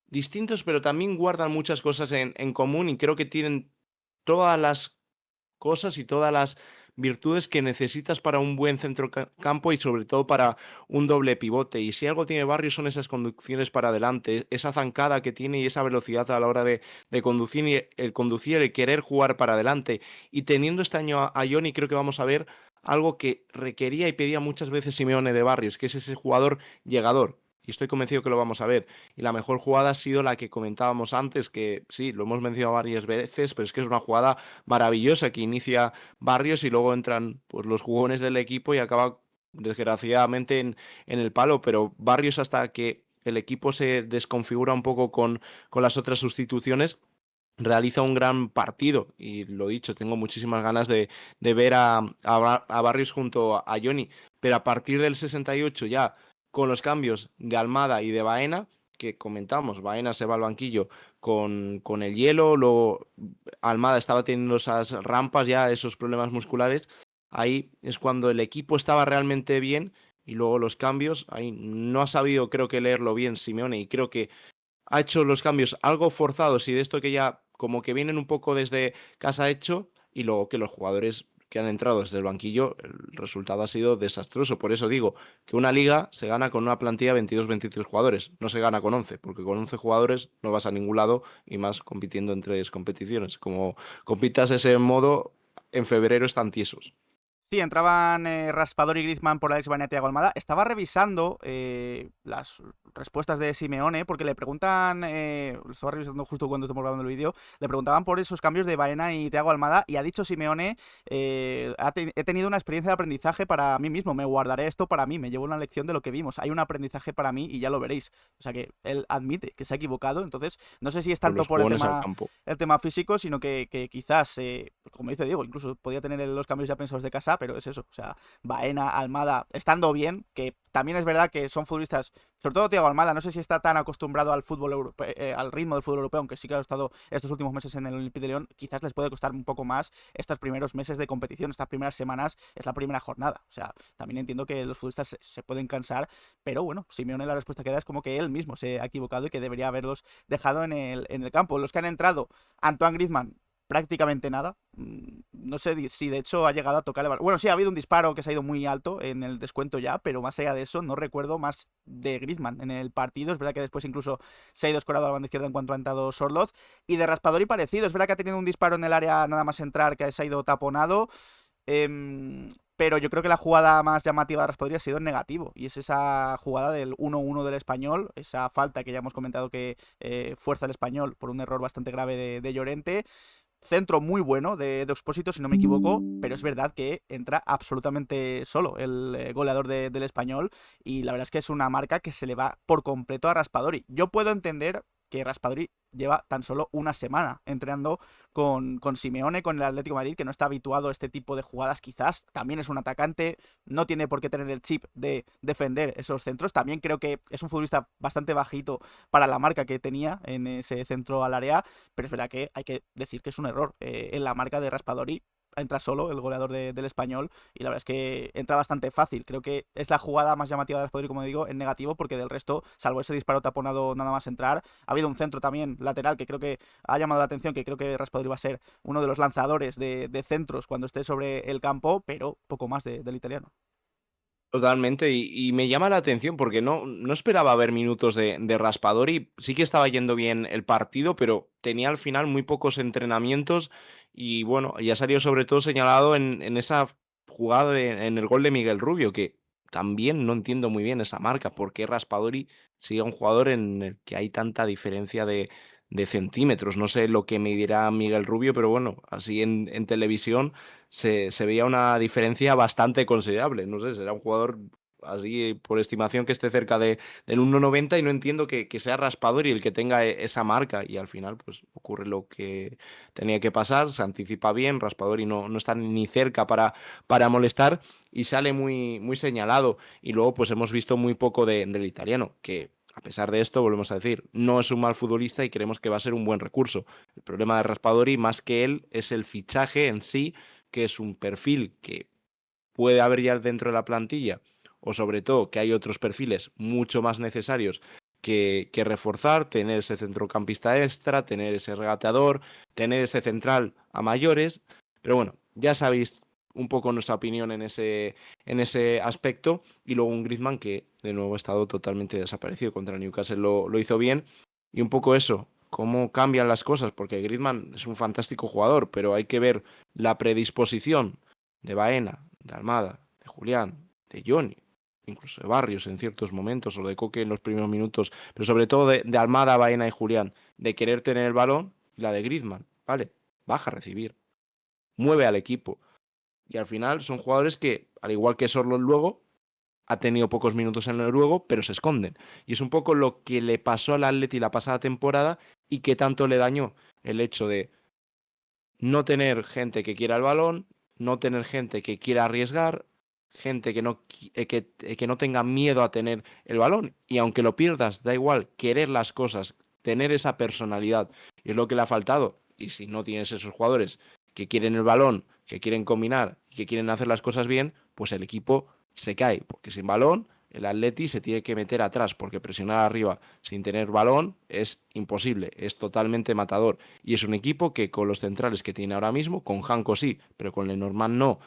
distintos, pero también guardan muchas cosas en común y creo que tienen todas las cosas y todas las virtudes que necesitas para un buen centrocampo y sobre todo para un doble pivote. Y si algo tiene Barrios son esas conducciones para adelante, esa zancada que tiene y esa velocidad a la hora de conducir y el conducir y querer jugar para adelante. Y teniendo este año a Johnny, creo que vamos a ver algo que requería y pedía muchas veces Simeone de Barrios, que es ese jugador llegador. Y estoy convencido que lo vamos a ver. Y la mejor jugada ha sido la que comentábamos antes, que sí, lo hemos mencionado varias veces, pero es que es una jugada maravillosa que inicia Barrios y luego entran pues, los jugones del equipo y acaba desgraciadamente en el palo, pero Barrios hasta que el equipo se desconfigura un poco con las otras sustituciones, realiza un gran partido y lo dicho, tengo muchísimas ganas de ver a Barrios junto a Johnny, pero a partir del 68 ya con los cambios de Almada y de Baena, que comentamos, Baena se va al banquillo con el hielo, Almada estaba teniendo esas rampas ya, esos problemas musculares, ahí es cuando el equipo estaba realmente bien y luego los cambios, ahí no ha sabido creo que leerlo bien Simeone y creo que ha hecho los cambios algo forzados y de esto que ya como que vienen un poco desde casa hecho y luego que los jugadores que han entrado desde el banquillo, el resultado ha sido desastroso. Por eso digo que una liga se gana con una plantilla de 22-23 jugadores, no se gana con 11, porque con 11 jugadores no vas a ningún lado y más compitiendo en 3 competiciones. Como compitas ese modo, en febrero están tiesos. Sí, entraban Raspador y Griezmann por Alex Baena y Thiago Almada. Estaba revisando las respuestas de Simeone porque le preguntan, lo estaba revisando justo cuando estamos grabando el vídeo, le preguntaban por esos cambios de Baena y Thiago Almada y ha dicho Simeone, he tenido una experiencia de aprendizaje para mí mismo, me guardaré esto para mí, me llevo una lección de lo que vimos, hay un aprendizaje para mí y ya lo veréis. O sea que él admite que se ha equivocado, entonces no sé si es Con tanto los por jugones al campo. el tema físico, sino que quizás, como dice Diego, incluso podía tener los cambios ya pensados de casa, pero es eso, o sea, Baena, Almada, estando bien, que también es verdad que son futbolistas, sobre todo Thiago Almada, no sé si está tan acostumbrado al fútbol europeo, al ritmo del fútbol europeo, aunque sí que ha estado estos últimos meses en el Olympique de Lyon, quizás les puede costar un poco más estos primeros meses de competición, estas primeras semanas, es la primera jornada, o sea, también entiendo que los futbolistas se pueden cansar, pero bueno, Simeone la respuesta que da es como que él mismo se ha equivocado y que debería haberlos dejado en el campo. Los que han entrado, Antoine Griezmann, prácticamente nada. no sé si de hecho ha llegado a tocar el balón. Bueno, sí, ha habido un disparo que se ha ido muy alto en el descuento ya, pero más allá de eso, no recuerdo más de Griezmann en el partido. Es verdad que después incluso se ha ido escorado a la banda izquierda en cuanto ha entrado Sorloth. Y de Raspadori parecido, es verdad que ha tenido un disparo en el área nada más entrar que se ha ido taponado. Pero yo creo que la jugada más llamativa de Raspadori ha sido en negativo. Y es esa jugada del 1-1 del Español. Esa falta que ya hemos comentado que fuerza el Español por un error bastante grave de Llorente. Centro muy bueno de Expósito, si no me equivoco, pero es verdad que entra absolutamente solo el goleador del Español, y la verdad es que es una marca que se le va por completo a Raspadori. Yo puedo entender que Raspadori lleva tan solo una semana entrenando con Simeone, con el Atlético de Madrid, que no está habituado a este tipo de jugadas quizás. También es un atacante, no tiene por qué tener el chip de defender esos centros. También creo que es un futbolista bastante bajito para la marca que tenía en ese centro al área, pero es verdad que hay que decir que es un error en la marca de Raspadori. Entra solo el goleador del Español, y la verdad es que entra bastante fácil. Creo que es la jugada más llamativa de Raspadori, como digo, en negativo, porque del resto, salvo ese disparo taponado nada más entrar, ha habido un centro también lateral que creo que ha llamado la atención, que creo que Raspadori va a ser uno de los lanzadores de centros cuando esté sobre el campo, pero poco más del italiano. Totalmente, y me llama la atención porque no esperaba ver minutos de Raspadori. Sí que estaba yendo bien el partido, pero tenía al final muy pocos entrenamientos y bueno, ya salió sobre todo señalado en esa jugada en el gol de Miguel Rubio, que también no entiendo muy bien esa marca, por qué Raspadori sigue a un jugador en el que hay tanta diferencia de centímetros. No sé lo que me dirá Miguel Rubio, pero bueno, así en televisión se veía una diferencia bastante considerable. No sé, será un jugador así por estimación que esté cerca del 1,90 y no entiendo que sea Raspadori el que tenga esa marca y al final pues ocurre lo que tenía que pasar, se anticipa bien, Raspadori no está ni cerca para molestar y sale muy señalado y luego pues hemos visto muy poco del italiano, que a pesar de esto, volvemos a decir, no es un mal futbolista y creemos que va a ser un buen recurso. El problema de Raspadori, más que él, es el fichaje en sí, que es un perfil que puede haber ya dentro de la plantilla, o sobre todo que hay otros perfiles mucho más necesarios que reforzar, tener ese centrocampista extra, tener ese regateador, tener ese central a mayores, pero bueno, ya sabéis un poco nuestra opinión en ese aspecto, y luego un Griezmann que de nuevo ha estado totalmente desaparecido contra Newcastle, lo hizo bien, y un poco eso, cómo cambian las cosas, porque Griezmann es un fantástico jugador, pero hay que ver la predisposición de Baena, de Almada, de Julián, de Johnny, incluso de Barrios en ciertos momentos, o de Coque en los primeros minutos, pero sobre todo de Almada, Baena y Julián, de querer tener el balón, y la de Griezmann, ¿vale? Baja a recibir, mueve al equipo, y al final son jugadores que, al igual que Sorloth luego, ha tenido pocos minutos en el Noruego, pero se esconden. Y es un poco lo que le pasó al Atleti la pasada temporada y que tanto le dañó el hecho de no tener gente que quiera el balón, no tener gente que quiera arriesgar, gente que no tenga miedo a tener el balón. Y aunque lo pierdas, da igual, querer las cosas, tener esa personalidad. Y es lo que le ha faltado. Y si no tienes esos jugadores que quieren el balón, que quieren combinar, que quieren hacer las cosas bien, pues el equipo se cae. Porque sin balón, el Atleti se tiene que meter atrás, porque presionar arriba sin tener balón es imposible, es totalmente matador. Y es un equipo que con los centrales que tiene ahora mismo, con Janko sí, pero con Lenormand no,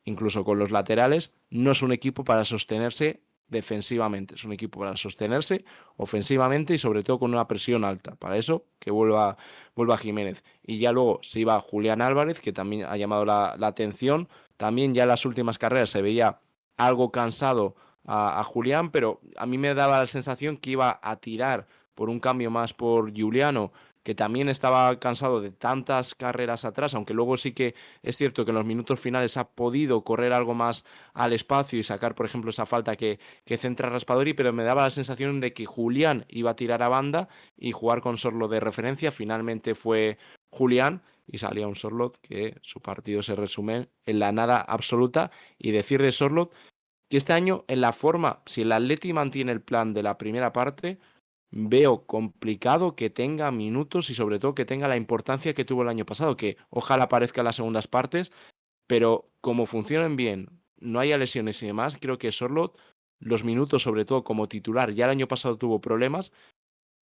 incluso con los laterales, no es un equipo para sostenerse defensivamente, es un equipo para sostenerse ofensivamente y sobre todo con una presión alta. Para eso que vuelva Jiménez. Y ya luego se iba Julián Álvarez, que también ha llamado la atención. También ya en las últimas carreras se veía algo cansado a Julián, pero a mí me daba la sensación que iba a tirar por un cambio más por Giuliano, que también estaba cansado de tantas carreras atrás, aunque luego sí que es cierto que en los minutos finales ha podido correr algo más al espacio y sacar, por ejemplo, esa falta que centra Raspadori, pero me daba la sensación de que Julián iba a tirar a banda y jugar con Sorloth de referencia. Finalmente fue Julián y salía un Sorloth que su partido se resume en la nada absoluta. Y decir de Sorloth que este año en la forma, si el Atleti mantiene el plan de la primera parte, veo complicado que tenga minutos y sobre todo que tenga la importancia que tuvo el año pasado, que ojalá aparezca en las segundas partes, pero como funcionen bien, no haya lesiones y demás, creo que Sorloth, los minutos sobre todo como titular, ya el año pasado tuvo problemas,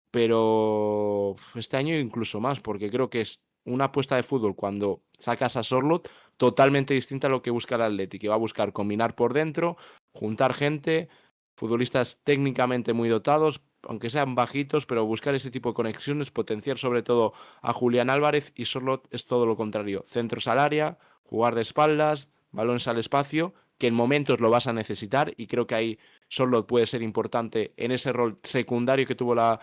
pero este año incluso más, porque creo que es una apuesta de fútbol cuando sacas a Sorloth totalmente distinta a lo que busca el Atleti, que va a buscar combinar por dentro, juntar gente, futbolistas técnicamente muy dotados, aunque sean bajitos, pero buscar ese tipo de conexiones, potenciar sobre todo a Julián Álvarez, y Sorloth es todo lo contrario, centros al área, jugar de espaldas, balones al espacio, que en momentos lo vas a necesitar, y creo que ahí Sorloth puede ser importante en ese rol secundario que tuvo la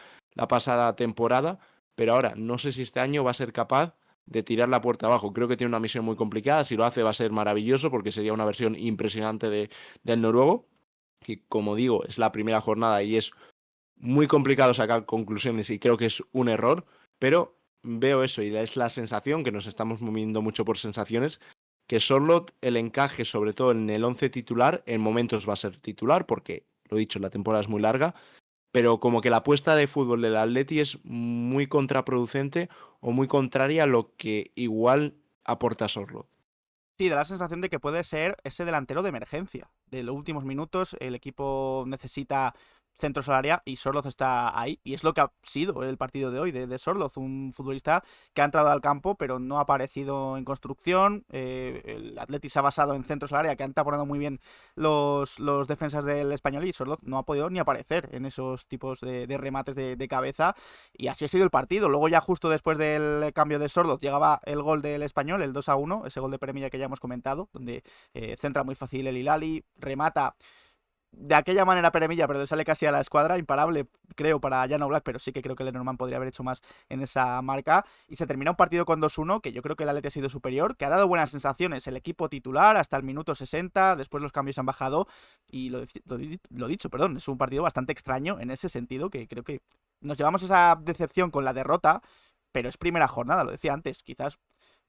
pasada temporada, pero ahora no sé si este año va a ser capaz de tirar la puerta abajo. Creo que tiene una misión muy complicada. Si lo hace va a ser maravilloso porque sería una versión impresionante del noruego. Y como digo, es la primera jornada y es muy complicado sacar conclusiones y creo que es un error, pero veo eso y es la sensación, que nos estamos moviendo mucho por sensaciones, que Sorloth, el encaje sobre todo en el 11 titular, en momentos va a ser titular porque, lo dicho, la temporada es muy larga, pero como que la apuesta de fútbol del Atleti es muy contraproducente o muy contraria a lo que igual aporta Sorloth. Sí, da la sensación de que puede ser ese delantero de emergencia. De los últimos minutos, el equipo necesita centros al área y Sorloth está ahí. Y es lo que ha sido el partido de hoy de Sorloth, un futbolista que ha entrado al campo pero no ha aparecido en construcción. El Atleti se ha basado en centros al área que han taponado muy bien los defensas del Español y Sorloth no ha podido ni aparecer en esos tipos de remates de cabeza. Y así ha sido el partido. Luego ya justo después del cambio de Sorloth llegaba el gol del Español, el 2-1, ese gol de Peremilla que ya hemos comentado, donde centra muy fácil el Hilali, remata de aquella manera Peremilla, pero le sale casi a la escuadra, imparable, creo, para Jan Oblak, pero sí que creo que Lenormand podría haber hecho más en esa marca. Y se termina un partido con 2-1, que yo creo que el Atleti ha sido superior, que ha dado buenas sensaciones. El equipo titular hasta el minuto 60, después los cambios han bajado. Y lo dicho, perdón, es un partido bastante extraño en ese sentido, que creo que nos llevamos esa decepción con la derrota, pero es primera jornada, lo decía antes. Quizás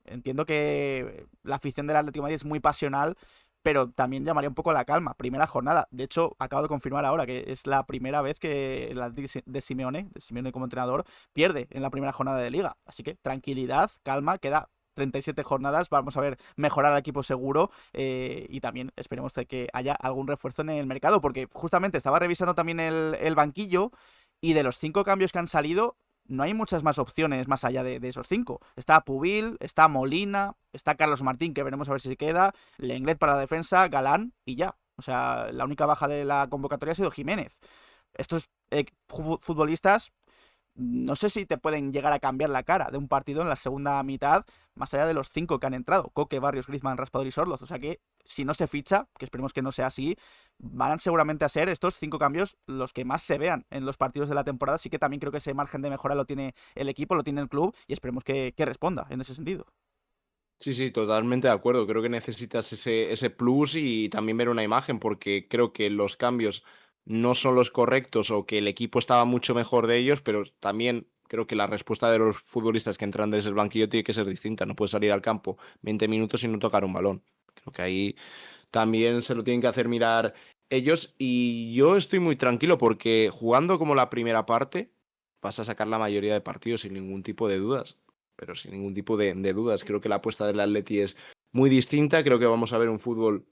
entiendo que la afición del Atlético de Madrid es muy pasional, pero también llamaría un poco la calma. Primera jornada. De hecho, acabo de confirmar ahora que es la primera vez que el Atlético de Simeone como entrenador, pierde en la primera jornada de liga. Así que tranquilidad, calma, queda 37 jornadas, vamos a ver mejorar al equipo seguro y también esperemos de que haya algún refuerzo en el mercado, porque justamente estaba revisando también el banquillo y de los 5 cambios que han salido, no hay muchas más opciones más allá de esos 5. Está Pubil, está Molina, está Carlos Martín, que veremos a ver si se queda, Lenglet para la defensa, Galán y ya. O sea, la única baja de la convocatoria ha sido Jiménez. Estos futbolistas no sé si te pueden llegar a cambiar la cara de un partido en la segunda mitad, más allá de los 5 que han entrado, Coque, Barrios, Griezmann, Raspador y Sorloz. O sea que si no se ficha, que esperemos que no sea así, van seguramente a ser estos 5 cambios los que más se vean en los partidos de la temporada. Así que también creo que ese margen de mejora lo tiene el equipo, lo tiene el club y esperemos que responda en ese sentido. Sí, sí, totalmente de acuerdo. Creo que necesitas ese plus y también ver una imagen, porque creo que los cambios no son los correctos o que el equipo estaba mucho mejor de ellos, pero también creo que la respuesta de los futbolistas que entran desde el banquillo tiene que ser distinta. No puedes salir al campo 20 minutos y no tocar un balón. Creo que ahí también se lo tienen que hacer mirar ellos y yo estoy muy tranquilo porque jugando como la primera parte vas a sacar la mayoría de partidos sin ningún tipo de dudas, pero sin ningún tipo de dudas. Creo que la apuesta del Atleti es muy distinta, creo que vamos a ver un fútbol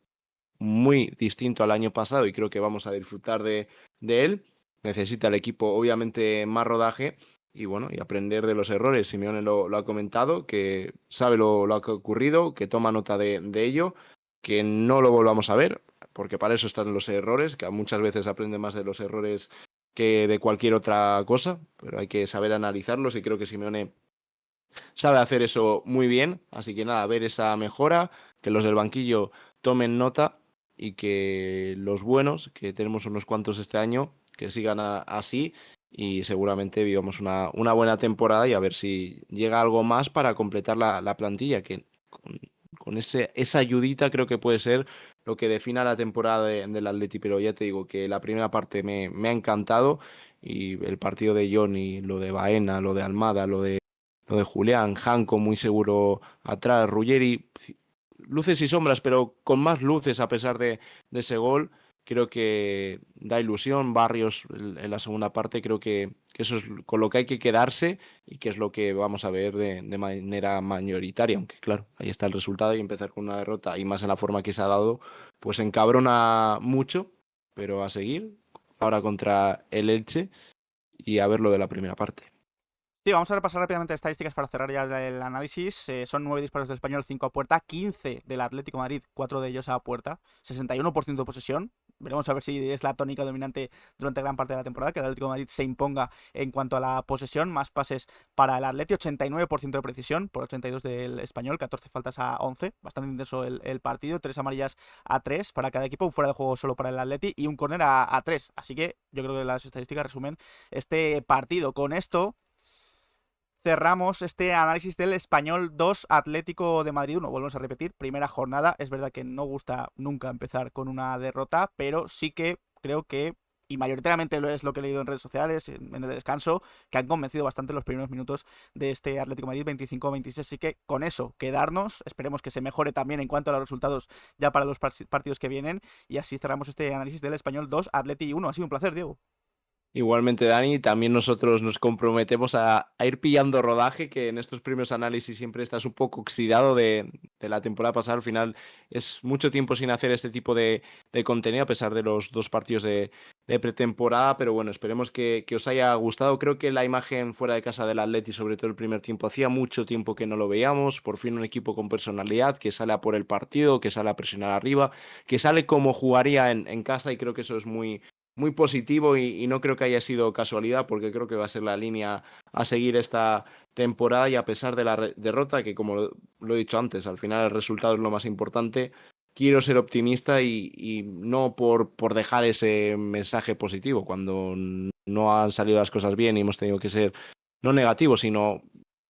muy distinto al año pasado y creo que vamos a disfrutar de él. Necesita el equipo obviamente más rodaje y bueno, y aprender de los errores. Simeone lo ha comentado, que sabe lo que ha ocurrido, que toma nota de ello, que no lo volvamos a ver, porque para eso están los errores, que muchas veces aprende más de los errores que de cualquier otra cosa, pero hay que saber analizarlos y creo que Simeone sabe hacer eso muy bien, así que nada, ver esa mejora, que los del banquillo tomen nota y que los buenos, que tenemos unos cuantos este año, que sigan así y seguramente vivamos una buena temporada y a ver si llega algo más para completar la plantilla, que con esa ayudita creo que puede ser lo que defina la temporada del Atleti, pero ya te digo que la primera parte me ha encantado y el partido de Johnny, lo de Baena, lo de Almada, lo de Julián, Janko muy seguro atrás, Ruggeri, luces y sombras, pero con más luces a pesar de ese gol. Creo que da ilusión. Barrios en la segunda parte, creo que eso es con lo que hay que quedarse y que es lo que vamos a ver de manera mayoritaria. Aunque claro, ahí está el resultado y empezar con una derrota y más en la forma que se ha dado, pues encabrona mucho, pero a seguir ahora contra el Elche y a ver lo de la primera parte. Sí, vamos a repasar rápidamente estadísticas para cerrar ya el análisis. Son 9 disparos del Español, 5 a puerta, 15 del Atlético de Madrid, 4 de ellos a puerta, 61% de posesión. Veremos a ver si es la tónica dominante durante gran parte de la temporada, que el Atlético de Madrid se imponga en cuanto a la posesión. Más pases para el Atleti, 89% de precisión, por 82 del Español, 14 faltas a 11. Bastante intenso el partido, 3 amarillas a 3 para cada equipo, un fuera de juego solo para el Atleti y un córner a 3. Así que yo creo que las estadísticas resumen este partido. Con esto cerramos este análisis del Español 2, Atlético de Madrid 1. Volvemos a repetir, primera jornada. Es verdad que no gusta nunca empezar con una derrota, pero sí que creo que, y mayoritariamente es lo que he leído en redes sociales, en el descanso, que han convencido bastante los primeros minutos de este Atlético de Madrid 25-26. Así que con eso, quedarnos. Esperemos que se mejore también en cuanto a los resultados ya para los partidos que vienen. Y así cerramos este análisis del Español 2, Atleti 1. Ha sido un placer, Diego. Igualmente, Dani, también nosotros nos comprometemos a ir pillando rodaje, que en estos primeros análisis siempre estás un poco oxidado de la temporada pasada. Al final es mucho tiempo sin hacer este tipo de contenido, a pesar de los 2 partidos de pretemporada, pero bueno, esperemos que os haya gustado. Creo que la imagen fuera de casa del Atleti, sobre todo el primer tiempo, hacía mucho tiempo que no lo veíamos. Por fin un equipo con personalidad, que sale a por el partido, que sale a presionar arriba, que sale como jugaría en casa, y creo que eso es muy positivo y no creo que haya sido casualidad, porque creo que va a ser la línea a seguir esta temporada. Y a pesar de la derrota, que como lo he dicho antes, al final el resultado es lo más importante, quiero ser optimista y no por dejar ese mensaje positivo cuando no han salido las cosas bien y hemos tenido que ser no negativos, sino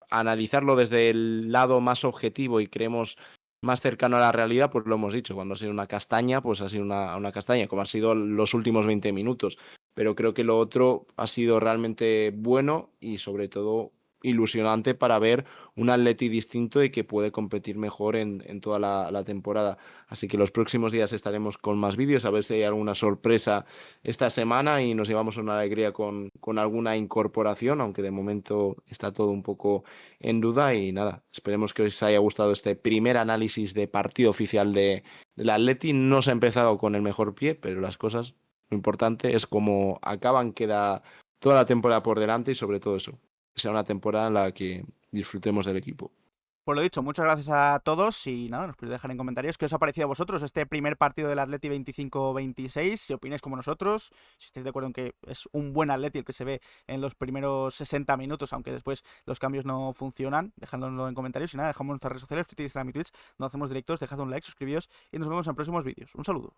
analizarlo desde el lado más objetivo y creemos más cercano a la realidad. Pues lo hemos dicho, cuando ha sido una castaña, pues ha sido una castaña, como han sido los últimos 20 minutos. Pero creo que lo otro ha sido realmente bueno y sobre todo ilusionante para ver un Atleti distinto y que puede competir mejor en toda la temporada. Así que los próximos días estaremos con más vídeos, a ver si hay alguna sorpresa esta semana y nos llevamos una alegría con alguna incorporación, aunque de momento está todo un poco en duda. Y nada, esperemos que os haya gustado este primer análisis de partido oficial del Atleti. No se ha empezado con el mejor pie, pero las cosas, lo importante es cómo acaban, queda toda la temporada por delante y sobre todo eso, que sea una temporada en la que disfrutemos del equipo. Pues lo dicho, muchas gracias a todos y nada, nos podéis dejar en comentarios qué os ha parecido a vosotros este primer partido del Atleti 25-26, si opináis como nosotros, si estáis de acuerdo en que es un buen Atleti el que se ve en los primeros 60 minutos, aunque después los cambios no funcionan, dejádnoslo en comentarios. Y nada, dejamos nuestras redes sociales, Twitter, Instagram y Twitch, donde hacemos directos. Dejad un like, suscribíos y nos vemos en próximos vídeos. Un saludo.